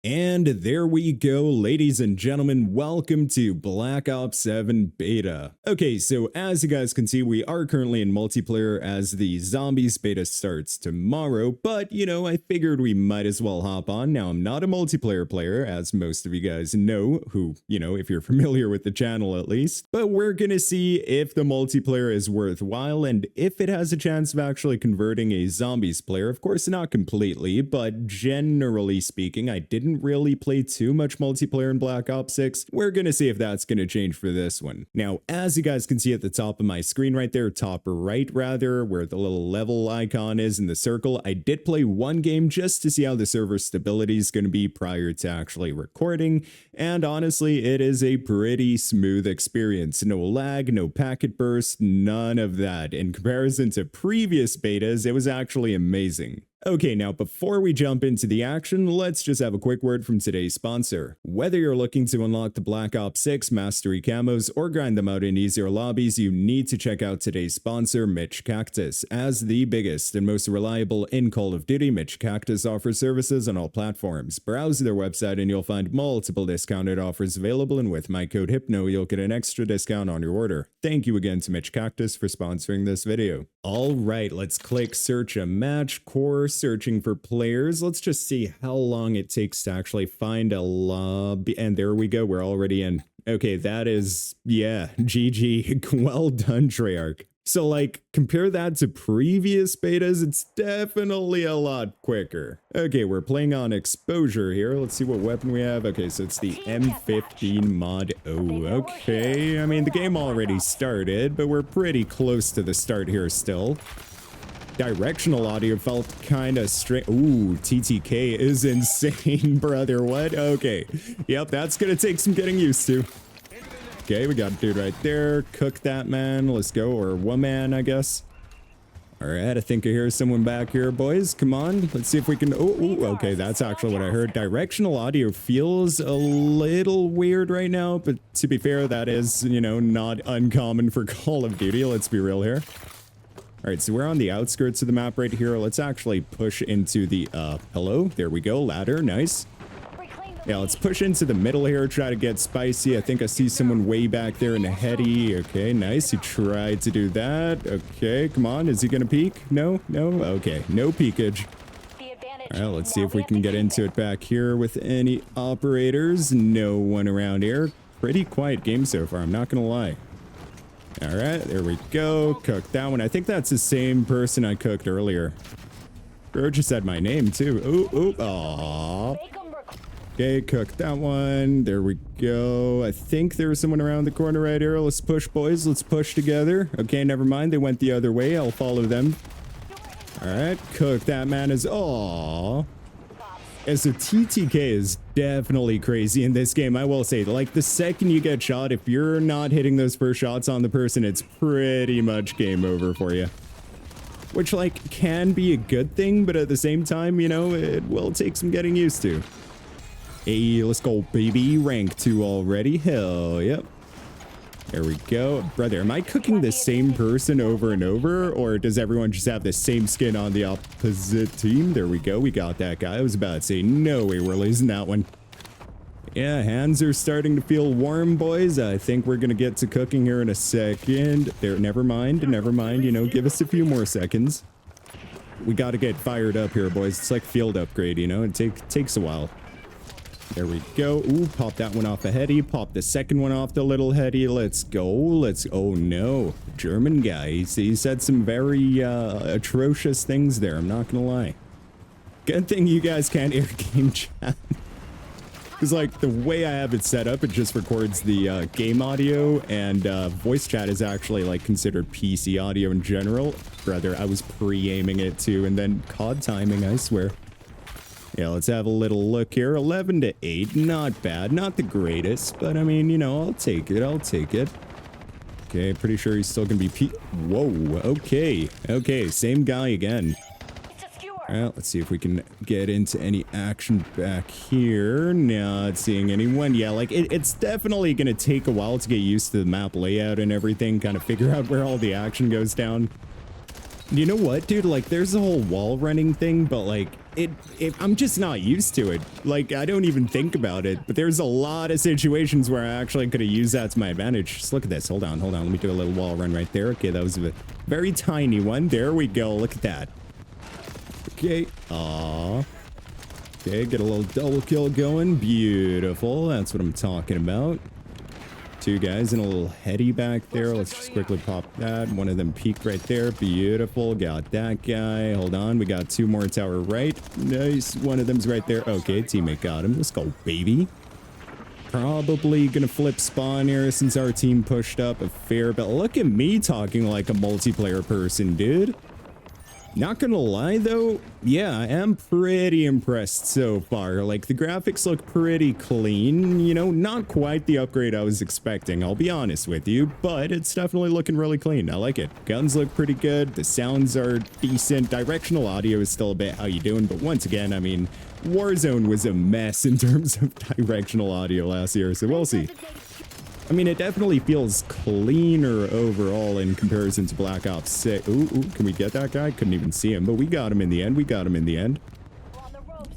And there we go, ladies and gentlemen, welcome to Black Ops 7 Beta. Okay, so as you guys can see, we are currently in multiplayer as the Zombies Beta starts tomorrow, but I figured we might as well hop on. Now, I'm not a multiplayer player, as most of you guys know, who, if you're familiar with the channel at least, but we're gonna see if the multiplayer is worthwhile and if it has a chance of actually converting a Zombies player. Of course, not completely, but generally speaking, I didn't really play too much multiplayer in Black Ops 6. We're gonna see if that's gonna change for this one. Now, as you guys can see at the top of my screen right there, top right rather, where the little level icon is in the circle, I did play one game just to see how the server stability is gonna be prior to actually recording, and honestly, it is a pretty smooth experience. No lag, no packet burst, none of that. In comparison to previous betas, it was actually amazing. Okay, now before we jump into the action, let's just have a quick word from today's sponsor. Whether you're looking to unlock the Black Ops 6 Mastery camos or grind them out in easier lobbies, you need to check out today's sponsor, Mitch Cactus. As the biggest and most reliable in Call of Duty, Mitch Cactus offers services on all platforms. Browse their website and you'll find multiple discounted offers available, and with my code HYPNO, you'll get an extra discount on your order. Thank you again to Mitch Cactus for sponsoring this video. Alright, let's click search a match, core, searching for players. Let's just see how long it takes to actually find a lobby. And there we go, we're already in. Okay, that is, yeah, GG. Well done, Treyarch. So like, compare that to previous betas, it's definitely a lot quicker. Okay, we're playing on exposure here. Let's see what weapon we have. Okay, so it's the M15 mod. Oh, okay. I mean, the game already started, but we're pretty close to the start here still. Directional audio felt kind of strange. Ooh, TTK is insane, brother. What? Okay. Yep, that's gonna take some getting used to. Okay, we got a dude right there. Cook that man. Let's go. Or woman, I guess. All right, I think I hear someone back here, boys. Come on. Let's see if we can... Oh, okay, that's actually what I heard. Directional audio feels a little weird right now, but to be fair, that is, not uncommon for Call of Duty. Let's be real here. All right, so we're on the outskirts of the map right here. Let's actually push into the, hello, there we go, ladder, nice. Yeah, let's push into the middle here, try to get spicy. I think I see someone way back there in a heady. Okay, nice, he tried to do that. Okay, come on, is he gonna peek? No, okay, no peekage. All right, let's see if we can get into it back here with any operators. No one around here. Pretty quiet game so far, I'm not gonna lie. All right, there we go. Cooked that one. I think that's the same person I cooked earlier. Bro just said my name too. Ooh, aww. Okay, cooked that one. There we go. I think there's someone around the corner right here. Let's push, boys. Let's push together. Okay, never mind. They went the other way. I'll follow them. All right, cook that man is... Aww. Yeah, so TTK is definitely crazy in this game, I will say. Like, the second you get shot, if you're not hitting those first shots on the person, it's pretty much game over for you. Which, like, can be a good thing, but at the same time, it will take some getting used to. Hey, let's go, baby. Rank 2 already. Hell, yep. There we go. Brother, am I cooking the same person over and over, or does everyone just have the same skin on the opposite team? There we go. We got that guy. I was about to say, no way we're losing that one. Yeah, hands are starting to feel warm, boys. I think we're going to get to cooking here in a second. There, never mind. Give us a few more seconds. We got to get fired up here, boys. It's like field upgrade, It takes a while. There we go. Ooh, pop that one off a heady. Pop the second one off the little heady. Let's go. Oh no. German guy. He said some very atrocious things there. I'm not gonna lie. Good thing you guys can't air game chat. Because like the way I have it set up, it just records the game audio, and voice chat is actually like considered PC audio in general. Brother, I was pre-aiming it too, and then COD timing, I swear. Yeah, let's have a little look here. 11 to 8, not bad, not the greatest, but I mean, I'll take it. Okay, pretty sure he's still gonna be Whoa, okay, same guy again. All right, let's see if we can get into any action back here. Not seeing anyone. Yeah, like it's definitely gonna take a while to get used to the map layout and everything, kind of figure out where all the action goes down. You know what, dude? Like, there's the whole wall running thing, but like, I'm just not used to it. Like, I don't even think about it, but there's a lot of situations where I actually could have used that to my advantage. Just look at this. Hold on. Let me do a little wall run right there. Okay, that was a very tiny one. There we go. Look at that. Okay. Aww. Okay, get a little double kill going. Beautiful. That's what I'm talking about. Two guys and a little heady back there. Let's just quickly pop that. One of them peeked right there. Beautiful. Got that guy. Hold on. We got two more tower right. Nice. One of them's right there. Okay, teammate got him. Let's go, baby. Probably gonna flip spawn here since our team pushed up a fair bit. Look at me talking like a multiplayer person, dude. Not gonna lie though, yeah, I am pretty impressed so far. Like, the graphics look pretty clean, you know, not quite the upgrade I was expecting, I'll be honest with you, but it's definitely looking really clean. I like it. Guns look pretty good, the sounds are decent, directional audio is still a bit how you doing, but once again, I mean, Warzone was a mess in terms of directional audio last year, so we'll see. I mean, it definitely feels cleaner overall in comparison to Black Ops 6. Ooh, can we get that guy? Couldn't even see him, but we got him in the end.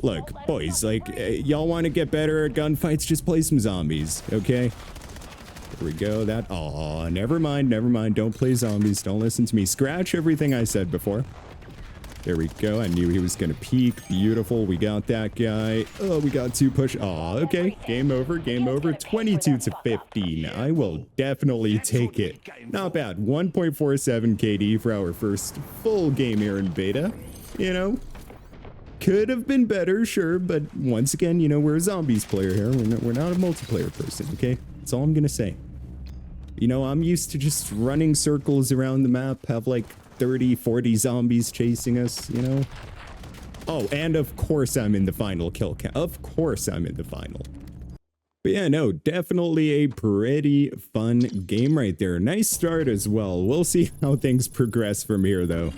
Look, boys, like, y'all want to get better at gunfights, just play some zombies, okay? There we go. Aw, never mind. Don't play zombies. Don't listen to me. Scratch everything I said before. There we go. I knew he was going to peek. Beautiful. We got that guy. Oh, we got two push. Aw, okay. Game over. 22 to 15. I will definitely take it. Not bad. 1.47 KD for our first full game here in beta. You know, could have been better, sure. But once again, you know, we're a zombies player here. We're not a multiplayer person, okay? That's all I'm going to say. You know, I'm used to just running circles around the map, have like 30, 40 zombies chasing us, you know? Oh, and of course I'm in the final kill count. Of course I'm in the final. But yeah, no, definitely a pretty fun game right there. Nice start as well. We'll see how things progress from here, though.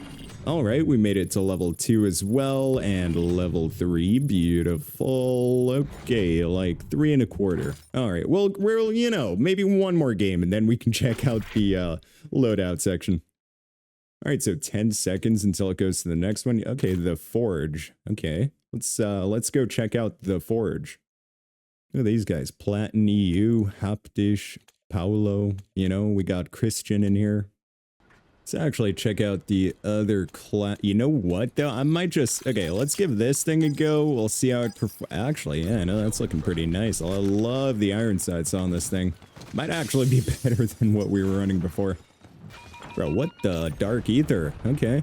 All right, we made it to level 2 as well, and level 3. Beautiful. Okay, like 3 1/4. All right, well, we'll, you know, maybe one more game, and then we can check out the loadout section. All right, so 10 seconds until it goes to the next one. Okay, the Forge. Okay, let's go check out the Forge. Look at these guys. Platin EU, Haptish, Paolo. You know, we got Christian in here. Let's actually check out the other class. You know what, though? I might just... Okay, let's give this thing a go. We'll see how it performs. Actually, yeah, no, that's looking pretty nice. I love the iron sights on this thing. Might actually be better than what we were running before. Bro, what the? Dark Ether. Okay.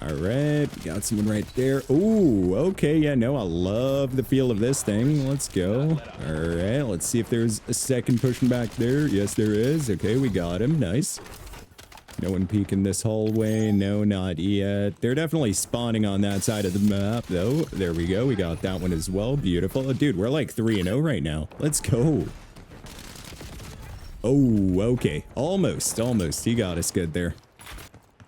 All right. Got someone right there. Ooh, okay. Yeah, no, I love the feel of this thing. Let's go. All right. Let's see if there's a second pushing back there. Yes, there is. Okay, we got him. Nice. No one peeking this hallway. No, not yet. They're definitely spawning on that side of the map, though. There we go. We got that one as well. Beautiful. Oh, dude, we're like 3-0 right now. Let's go. Oh, okay. Almost. He got us good there.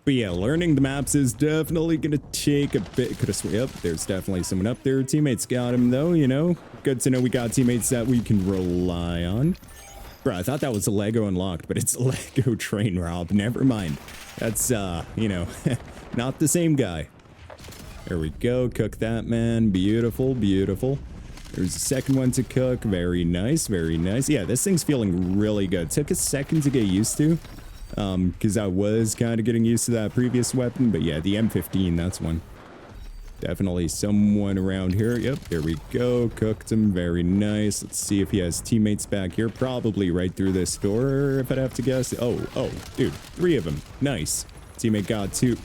But yeah, learning the maps is definitely gonna take a bit. Could have sworn. Yep, there's definitely someone up there. Teammates got him, though, you know. Good to know we got teammates that we can rely on. Bro, I thought that was a Lego unlocked, but it's a Lego train rob. Never mind. That's, you know, not the same guy. There we go. Cook that, man. Beautiful. There's a second one to cook. Very nice. Yeah, this thing's feeling really good. Took a second to get used to, because I was kind of getting used to that previous weapon. But yeah, the M15, that's one. Definitely someone around here. Yep, there we go. Cooked him. Very nice. Let's see if he has teammates back here. Probably right through this door, if I'd have to guess. Oh, dude, 3 of them. Nice. Teammate got 2.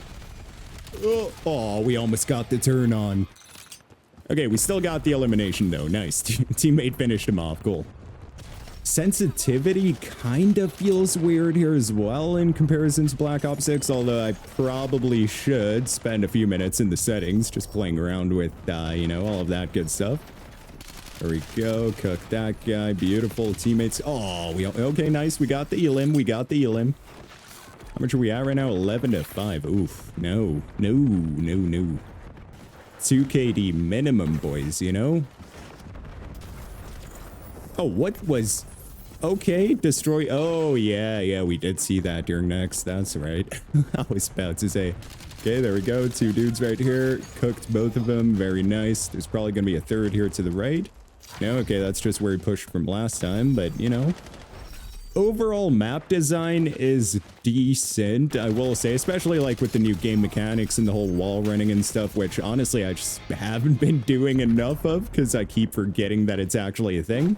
Oh, we almost got the turn on. Okay, we still got the elimination, though. Nice. Teammate finished him off. Cool. Sensitivity kind of feels weird here as well in comparison to Black Ops 6, although I probably should spend a few minutes in the settings just playing around with, you know, all of that good stuff. There we go. Cook that guy. Beautiful. Teammates. Oh, okay, nice. We got the elim. How much are we at right now? 11 to 5. Oof. No. 2 KD minimum, boys, you know? Oh, what was... Okay, destroy. Oh, yeah, we did see that during next. That's right. I was about to say. Okay, there we go. Two dudes right here. Cooked both of them. Very nice. There's probably going to be a third here to the right. No, okay, that's just where he pushed from last time, but, you know. Overall map design is decent, I will say, especially like with the new game mechanics and the whole wall running and stuff, which honestly I just haven't been doing enough of because I keep forgetting that it's actually a thing.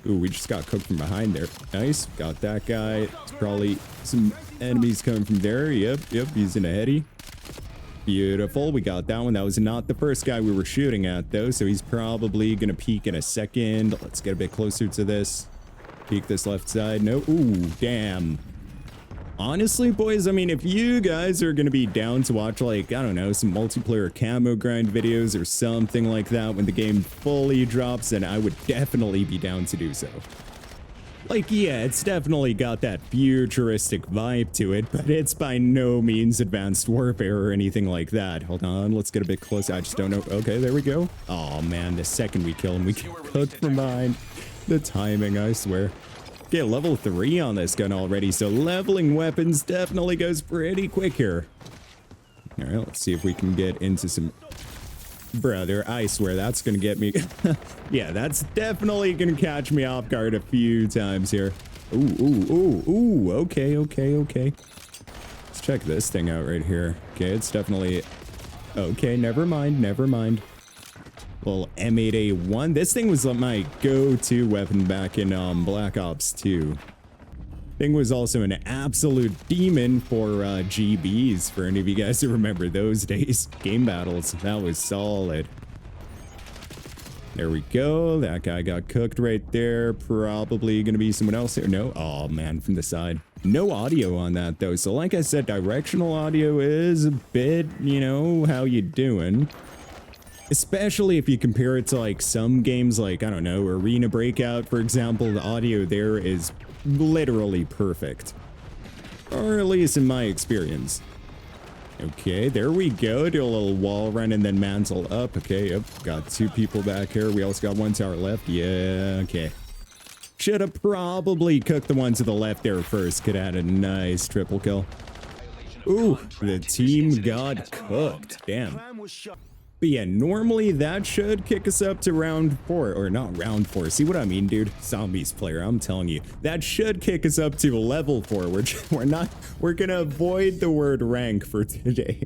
Ooh, we just got cooked from behind there. Nice, got that guy. There's probably some enemies coming from there. Yep, he's in a heady. Beautiful, we got that one. That was not the first guy we were shooting at though, so he's probably gonna peek in a second. Let's get a bit closer to this. Peek this left side. No. Ooh, damn. Honestly, boys, I mean, if you guys are going to be down to watch, like, I don't know, some multiplayer camo grind videos or something like that when the game fully drops, then I would definitely be down to do so. Like, yeah, it's definitely got that futuristic vibe to it, but it's by no means advanced warfare or anything like that. Hold on, let's get a bit closer. I just don't know. Okay, there we go. Oh, man, the second we kill him, we get cooked from behind. The timing, I swear. Okay, level 3 on this gun already, so leveling weapons definitely goes pretty quick here. All right, let's see if we can get into some... Brother, I swear that's gonna get me... Yeah, that's definitely gonna catch me off guard a few times here. Ooh, okay. Let's check this thing out right here. Okay, it's definitely... Okay, never mind. Little M8A1. This thing was my go-to weapon back in Black Ops 2. Thing was also an absolute demon for GBs, for any of you guys who remember those days. Game battles, that was solid. There we go. That guy got cooked right there. Probably gonna be someone else here. No? Oh man, from the side. No audio on that though. So like I said, directional audio is a bit, you know, how you doing? Especially if you compare it to like some games like, I don't know, Arena Breakout, for example, the audio there is literally perfect. Or at least in my experience. Okay, there we go. Do a little wall run and then mantle up. Okay, yep, got two people back here. We also got one tower left. Yeah, okay. Should have probably cooked the one to the left there first. Could have had a nice triple kill. Ooh, the team got cooked. Damn. But yeah, normally that should kick us up to round 4, or not round 4. See what I mean, dude? Zombies player, I'm telling you. That should kick us up to level 4, which we're gonna avoid the word rank for today.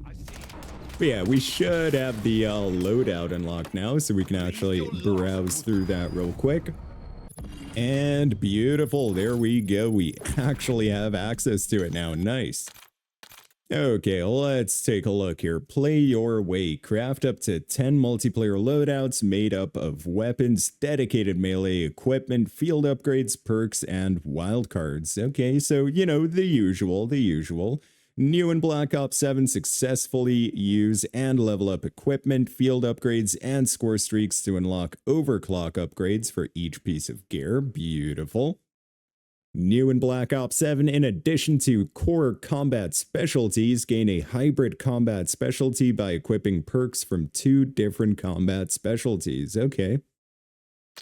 But yeah, we should have the loadout unlocked now, so we can actually browse through that real quick. And beautiful, there we go. We actually have access to it now. Nice. Okay, let's take a look here. Play your way. Craft up to 10 multiplayer loadouts made up of weapons, dedicated melee equipment, field upgrades, perks, and wildcards. Okay, so, you know, the usual. New in Black Ops 7, successfully use and level up equipment, field upgrades, and score streaks to unlock overclock upgrades for each piece of gear. Beautiful. New in Black Ops 7, in addition to core combat specialties, gain a hybrid combat specialty by equipping perks from 2 different combat specialties. Okay.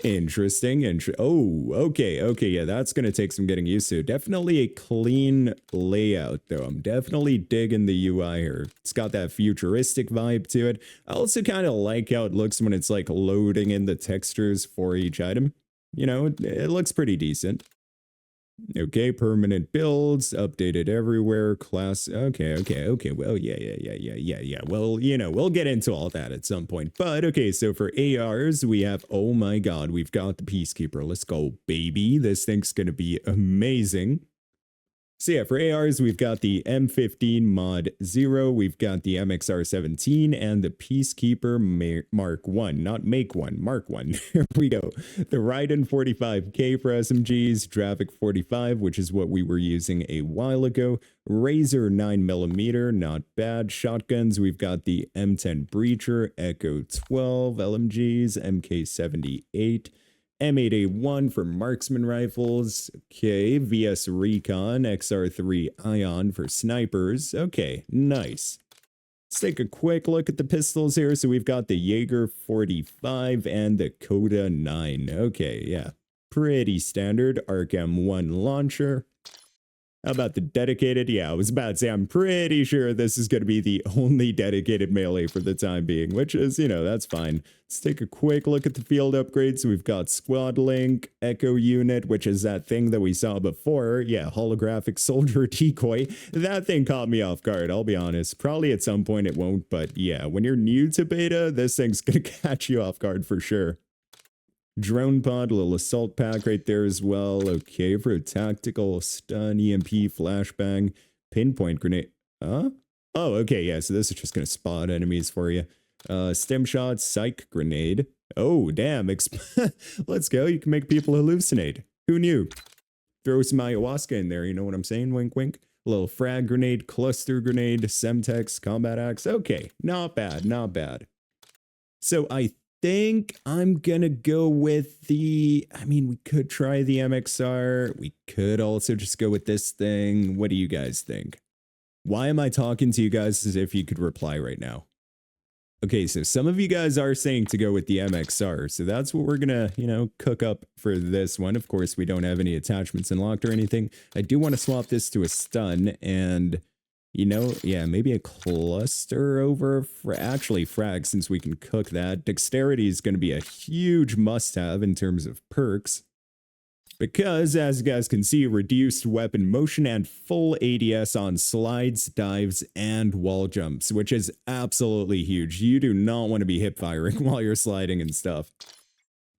Interesting. Oh, okay, yeah, that's gonna take some getting used to. Definitely a clean layout, though. I'm definitely digging the UI here. It's got that futuristic vibe to it. I also kind of like how it looks when it's like loading in the textures for each item. You know, it looks pretty decent. Okay, permanent builds, updated everywhere, class, okay, well, yeah, well, you know, we'll get into all that at some point, but okay, so for ARs, we have, oh my god, we've got the Peacekeeper, let's go, baby, this thing's gonna be amazing. So yeah, for ARs, we've got the M15 Mod 0, we've got the MXR17, and the Peacekeeper Mark 1, not Make 1, Mark 1. Here we go. The Raiden 45K for SMGs, Dravik 45, which is what we were using a while ago, Razor 9mm, not bad. Shotguns, we've got the M10 Breacher, Echo 12, LMGs, MK78, M8A1 for marksman rifles. Okay, VS Recon, XR3 Ion for snipers. Okay, nice. Let's take a quick look at the pistols here. So we've got the Jaeger 45 and the Coda 9. Okay, yeah. pretty standard. Arc M1 launcher. How about the dedicated? Yeah, I was about to say, I'm pretty sure this is going to be the only dedicated melee for the time being, which is, you know, that's fine. Let's take a quick look at the field upgrades. We've got Squad Link, Echo Unit, which is that thing that we saw before. Yeah, holographic soldier decoy. That thing caught me off guard, I'll be honest. Probably at some point it won't, but yeah, when you're new to beta, this thing's going to catch you off guard for sure. Drone pod, little assault pack right there as well. Okay, for a tactical stun, EMP, flashbang, pinpoint grenade. Huh? Oh, okay, yeah, so this is just gonna spot enemies for you. Stem shot, psych grenade. Oh, damn, let's go. You can make people hallucinate. Who knew? Throw some ayahuasca in there, you know what I'm saying? Wink, wink. A little frag grenade, cluster grenade, semtex, combat axe. Okay, not bad, not bad. So I think I'm gonna go with the, I mean, we could try the MXR. We could also just go with this thing. What do you guys think? Why am I talking to you guys as if you could reply right now? Okay, so some of you guys are saying to go with the MXR, so that's what we're gonna, you know, cook up for this one. Of course, we don't have any attachments unlocked or anything. I do want to swap this to a stun and, you know, yeah, maybe a cluster over, actually frag, since we can cook that. Dexterity is going to be a huge must-have in terms of perks. Because, as you guys can see, reduced weapon motion and full ADS on slides, dives, and wall jumps, which is absolutely huge. You do not want to be hip firing while you're sliding and stuff.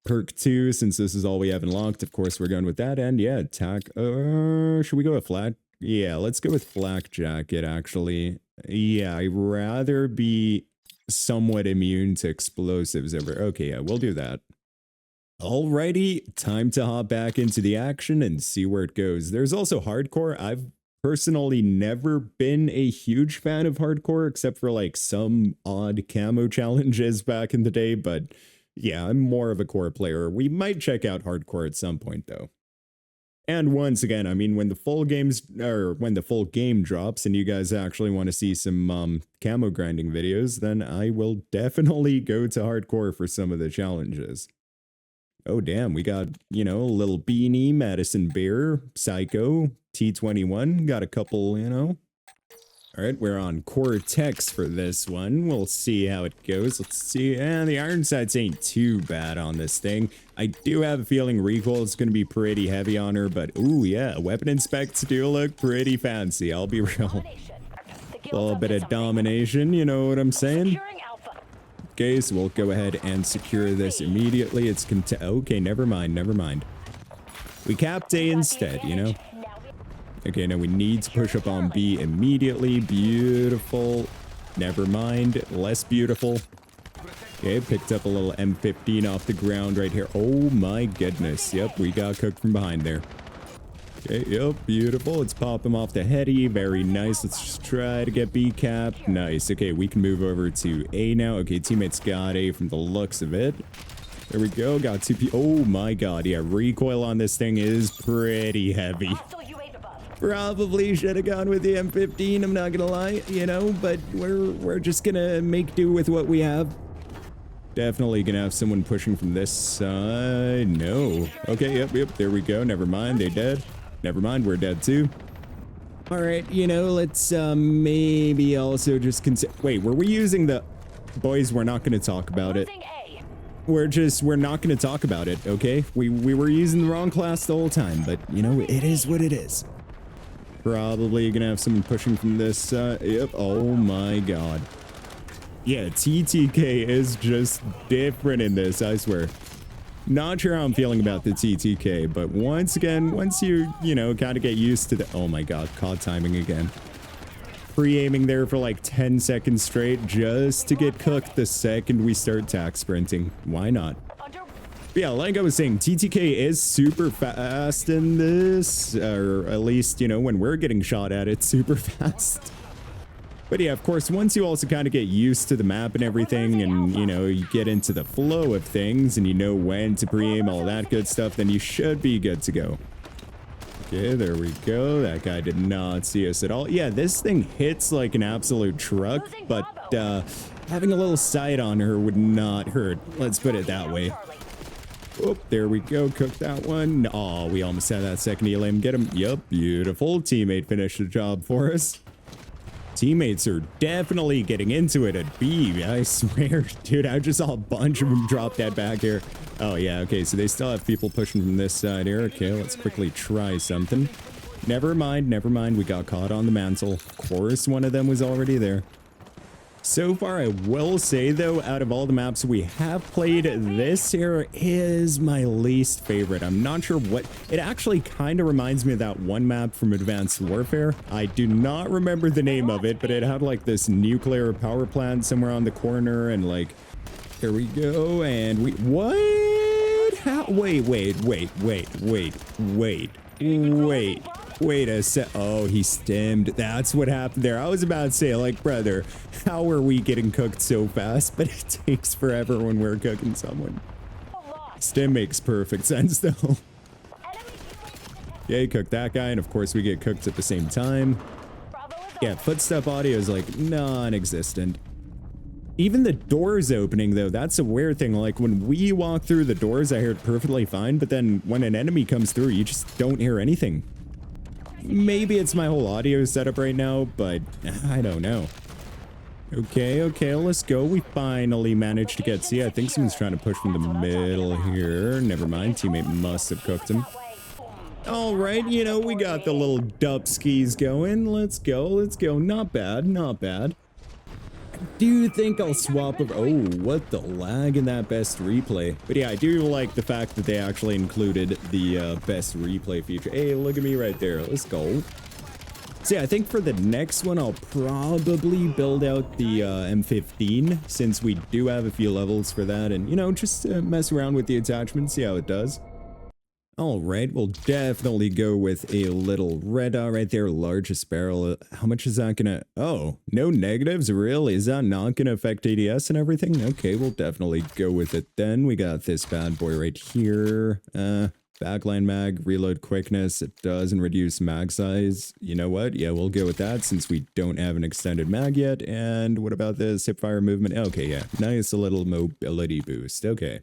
Perk 2, since this is all we have unlocked, of course we're going with that. And yeah, attack, should we go with flat? Yeah, let's go with flak jacket, actually. Yeah, I'd rather be somewhat immune to explosives over. Okay, yeah, we'll do that. Alrighty, time to hop back into the action and see where it goes. There's also hardcore. I've personally never been a huge fan of hardcore, except for like some odd camo challenges back in the day, but yeah, I'm more of a core player. We might check out hardcore at some point, though. And once again, I mean, when the full game drops and you guys actually want to see some camo grinding videos, then I will definitely go to hardcore for some of the challenges. Oh, damn, we got, you know, a little beanie, Madison Bear, Psycho, T21, got a couple, you know. All right, we're on Cortex for this one. We'll see how it goes. Let's see. The iron sights ain't too bad on this thing. I do have a feeling recoil is going to be pretty heavy on her, but ooh, yeah, weapon inspects do look pretty fancy. I'll be real. A little bit of domination, you know what I'm saying? Okay, so we'll go ahead and secure this immediately. It's okay, never mind. We capped A instead, you know? Okay, now we need to push up on B immediately. Beautiful. Never mind. Less beautiful. Okay, picked up a little M15 off the ground right here. Oh my goodness. Yep, we got cooked from behind there. Okay, yep, beautiful. Let's pop him off the heady. Very nice. Let's just try to get B capped. Nice. Okay, we can move over to A now. Okay, teammates got A from the looks of it. There we go. Got 2P. Oh my god. Yeah, recoil on this thing is pretty heavy. Probably should have gone with the M15, I'm not gonna lie, you know, but we're just gonna make do with what we have. Definitely gonna have someone pushing from this side. No. Okay, yep, there we go. Never mind, they dead. Never mind, we're dead too. All right, you know, let's maybe also just consider. Wait, were we using the boys? We're not gonna talk about it. We're not gonna talk about it, okay? We were using the wrong class the whole time, but you know, it is what it is. Probably gonna have someone pushing from this side. Yep. Oh my god. Yeah, TTK is just different in this, I swear. Not sure how I'm feeling about the TTK, but once again, once you know, kind of get used to the... Oh my god, caught timing again. Pre-aiming there for like 10 seconds straight just to get cooked the second we start tack sprinting. Why not? Yeah, like I was saying, TTK is super fast in this, or at least, you know, when we're getting shot at, it's super fast. But yeah, of course, once you also kind of get used to the map and everything, and, you know, you get into the flow of things, and you know when to pre-aim, all that good stuff, then you should be good to go. Okay, there we go. That guy did not see us at all. Yeah, this thing hits like an absolute truck, but having a little sight on her would not hurt. Let's put it that way. Oh, there we go. Cook that one. Oh, we almost had that second elim. Get him. Yep, beautiful. Teammate finished the job for us. Teammates are definitely getting into it at B. I swear, dude, I just saw a bunch of them drop dead back here. Oh, yeah, okay, so they still have people pushing from this side here. Okay, let's quickly try something. Never mind, we got caught on the mantle. Of course, one of them was already there. So far, I will say, though, out of all the maps we have played, this here is my least favorite. I'm not sure what... It actually kind of reminds me of that one map from Advanced Warfare. I do not remember the name of it, but it had, like, this nuclear power plant somewhere on the corner, and, like... There we go, and we... What? How? Wait a sec. Oh, he stemmed. That's what happened there. I was about to say, like, brother, how are we getting cooked so fast? But it takes forever when we're cooking someone. Stem makes perfect sense, though. Yeah, you cook that guy, and of course we get cooked at the same time. Yeah, footstep audio is, like, non-existent. Even the doors opening, though, that's a weird thing. Like, when we walk through the doors, I hear it perfectly fine, but then when an enemy comes through, you just don't hear anything. Maybe it's my whole audio setup right now, but I don't know. Okay, let's go. We finally managed to get... See, I think someone's trying to push from the middle here. Never mind, teammate must have cooked him. All right, you know, we got the little dubskis going. Let's go. Not bad. I do think I'll swap over... Oh, what the lag in that best replay. But yeah, I do like the fact that they actually included the best replay feature. Hey, look at me right there. Let's go. So yeah, I think for the next one, I'll probably build out the M15, since we do have a few levels for that. And, you know, just mess around with the attachment, see how it does. All right, we'll definitely go with a little red dot right there, largest barrel. How much is that gonna... Oh, no negatives, really? Is that not gonna affect ADS and everything? Okay, we'll definitely go with it then. We got this bad boy right here. Backline mag, reload quickness. It doesn't reduce mag size. You know what? Yeah, we'll go with that since we don't have an extended mag yet. And what about this hipfire movement? Okay, yeah, nice little mobility boost. Okay.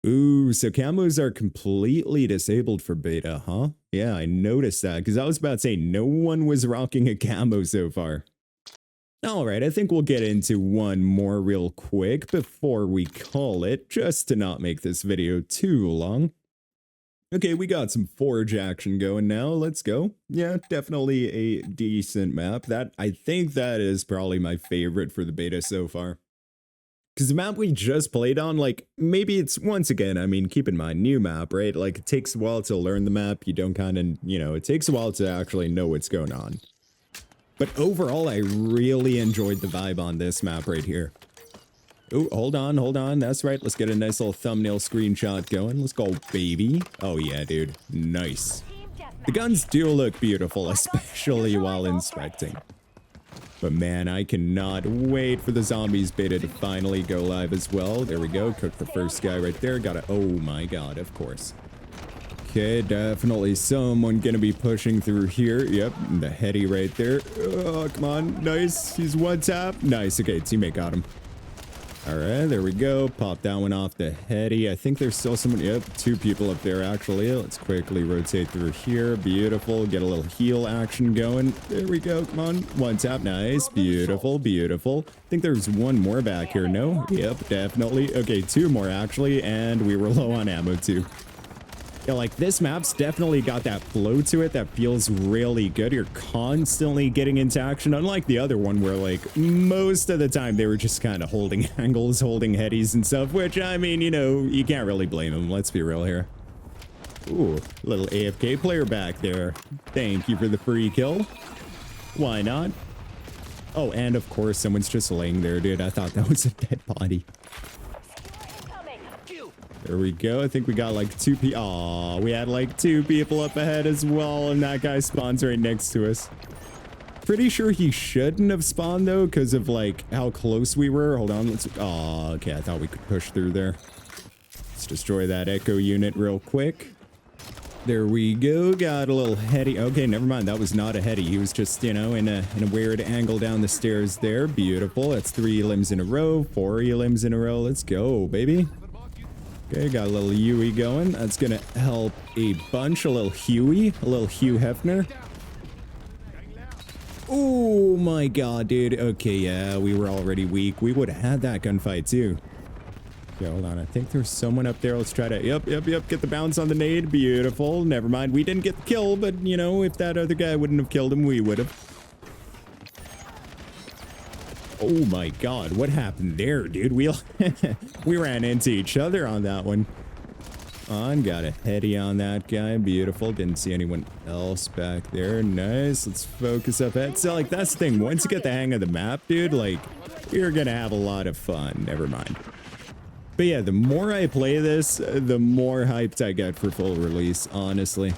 Ooh, so camos are completely disabled for beta, huh? Yeah, I noticed that, because I was about to say no one was rocking a camo so far. Alright, I think we'll get into one more real quick before we call it, just to not make this video too long. Okay, we got some forge action going now, let's go. Yeah, definitely a decent map. I think that is probably my favorite for the beta so far. Because the map we just played on, like, maybe it's, once again, I mean, keep in mind, new map, right? Like, it takes a while to learn the map. You don't kind of, you know, it takes a while to actually know what's going on. But overall, I really enjoyed the vibe on this map right here. Oh, hold on. That's right. Let's get a nice little thumbnail screenshot going. Let's go, baby. Oh, yeah, dude. Nice. The guns do look beautiful, especially while inspecting. But man, I cannot wait for the zombies beta to finally go live as well. There we go. Cook the first guy right there. Got it. Oh my god, of course. Okay, definitely someone gonna be pushing through here. Yep, the heady right there. Oh, come on. Nice. He's one tap. Nice. Okay, teammate got him. All right, there we go. Pop that one off the heady. I think there's still someone. Yep, two people up there, actually. Let's quickly rotate through here. Beautiful. Get a little heal action going. There we go. Come on. One tap. Nice. Beautiful. I think there's one more back here. No? Yep, definitely. Okay, two more, actually. And we were low on ammo, too. Yeah, like, this map's definitely got that flow to it that feels really good. You're constantly getting into action, unlike the other one where, like, most of the time they were just kind of holding angles, holding headies and stuff, which, I mean, you know, you can't really blame them. Let's be real here. Ooh, little AFK player back there. Thank you for the free kill. Why not? Oh, and of course, someone's just laying there, dude. I thought that was a dead body. There we go. I think we got like two people. Aw, we had like two people up ahead as well, and that guy spawns right next to us. Pretty sure he shouldn't have spawned though, because of like how close we were. Hold on. Let's. Oh, okay. I thought we could push through there. Let's destroy that echo unit real quick. There we go. Got a little heady. Okay, never mind. That was not a heady. He was just, you know, in a weird angle down the stairs there. Beautiful. That's 3 limbs in a row, 4 limbs in a row. Let's go, baby. Okay, got a little Huey going. That's gonna help a bunch. A little Huey, a little Hugh Hefner. Oh my god, dude. Okay, yeah, we were already weak. We would have had that gunfight too. Okay, hold on. I think there's someone up there. Let's try to, yep. Get the bounce on the nade. Beautiful. Never mind. We didn't get the kill, but you know, if that other guy wouldn't have killed him, we would have. Oh my god, what happened there, dude? We ran into each other on that one. On, got a heady on that guy. Beautiful. Didn't see anyone else back there. Nice. Let's focus up ahead. So, like, that's the thing. Once you get the hang of the map, dude, like, you're gonna have a lot of fun. Never mind. But yeah, the more I play this, the more hyped I get for full release, honestly.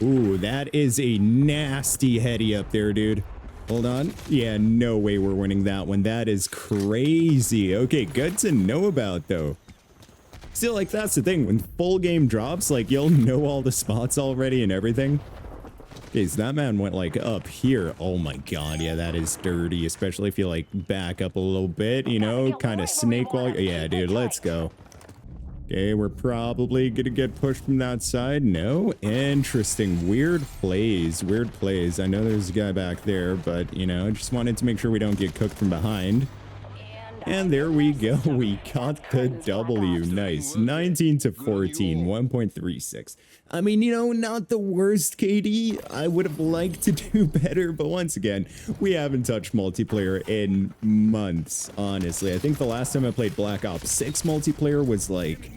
Ooh, that is a nasty heady up there, dude. Hold on. Yeah, no way we're winning that one. That is crazy. Okay, good to know about, though. Still, like, that's the thing. When full game drops, like, you'll know all the spots already and everything. Okay, so that man went, like, up here. Oh, my God. Yeah, that is dirty, especially if you, like, back up a little bit, you know, kind of snake wall. Yeah, dude, let's go. Okay, we're probably gonna get pushed from that side. No? Interesting. Weird plays. Weird plays. I know there's a guy back there, but, you know, just wanted to make sure we don't get cooked from behind. And there we go. We got the W. Nice. 19 to 14, 1.36. I mean, you know, not the worst KD. I would have liked to do better, but once again, we haven't touched multiplayer in months, honestly. I think the last time I played Black Ops 6 multiplayer was like,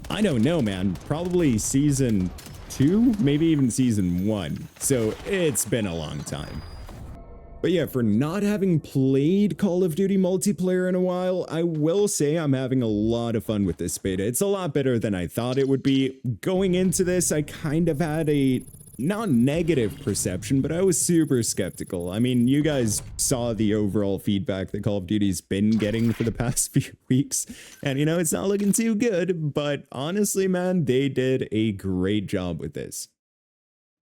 I don't know, man, probably season 2, maybe even season 1. So it's been a long time. But yeah, for not having played Call of Duty multiplayer in a while, I will say I'm having a lot of fun with this beta. It's a lot better than I thought it would be. Going into this, I kind of had a not negative perception, but I was super skeptical. I mean, you guys saw the overall feedback that Call of Duty's been getting for the past few weeks, and you know, it's not looking too good, but honestly, man, they did a great job with this.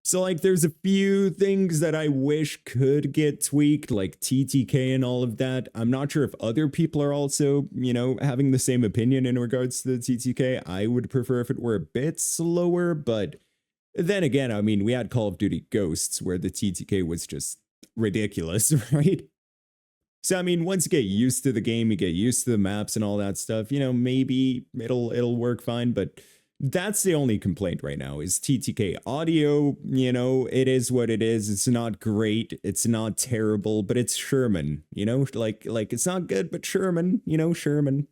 So, like, there's a few things that I wish could get tweaked, like TTK and all of that. I'm not sure if other people are also, you know, having the same opinion in regards to the TTK. I would prefer if it were a bit slower, but then again, I mean, we had Call of Duty Ghosts where the TTK was just ridiculous, right? So, I mean, once you get used to the game, you get used to the maps and all that stuff, you know, maybe it'll work fine, but that's the only complaint right now is TTK audio. You know, it is what it is. It's not great. It's not terrible, but it's Sherman, you know, like it's not good, but Sherman, you know, Sherman.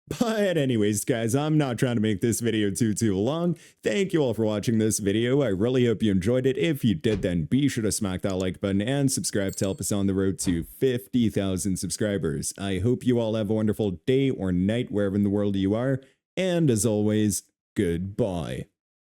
But anyways, guys, I'm not trying to make this video too long. Thank you all for watching this video. I really hope you enjoyed it. If you did, then be sure to smack that like button and subscribe to help us on the road to 50,000 subscribers. I hope you all have a wonderful day or night wherever in the world you are. And as always, goodbye.